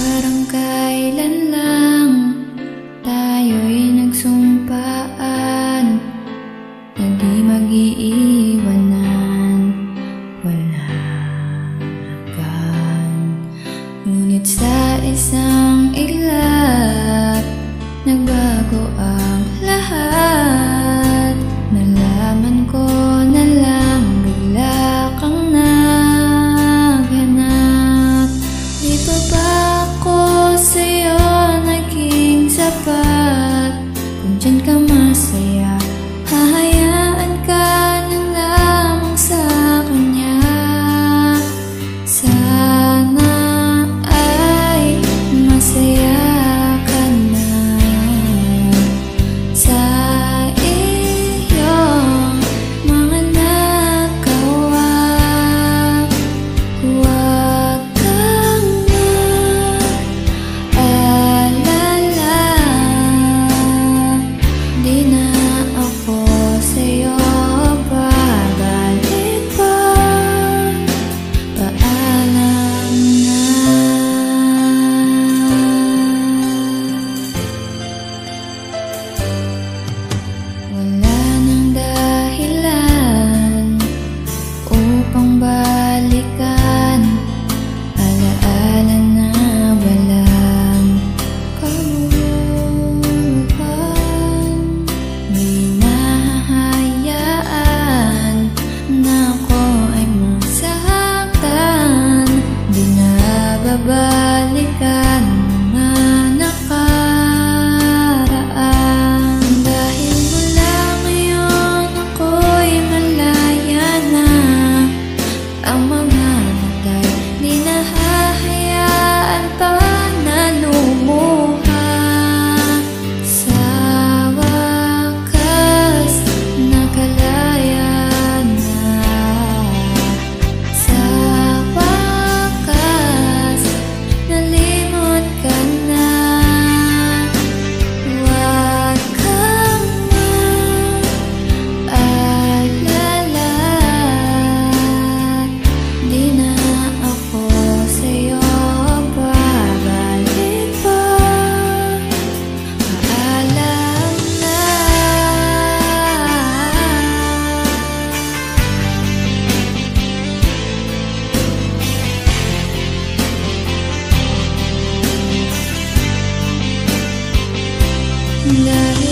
Parang kailan lang tayo'y nagsumpaan na di mag-iiwanan, walang hanggan. Ngunit sa isang iglap, nagbago ang lahat. Nalaman ko na lang bigla kang naghanap. Di pa ba ako sa'yo naging sapat? Kung dyan ka masaya, hahayaan ka na lamang sa kanya. Sana ay masaya ka na sa iyong mga nagawa. Huwag kang mag-alala, di na ako sa'yo babalik pa. Paalam na. Wala nang dahilan upang balikan. Alaala na walang kabuluhan. Di nahahayaan na ako ay masaktan. Di na babalikan mga nakaraan. Dahil mula ngayon ako'y malaya na. Ang mga matay di nahahayaan pa na lumuha. Sa wakas nakalaya na. Sa wakas nalimot ka na. Huwag kang mag-alala, di na ako sa'yo babalik pa. Paalam na. Dahil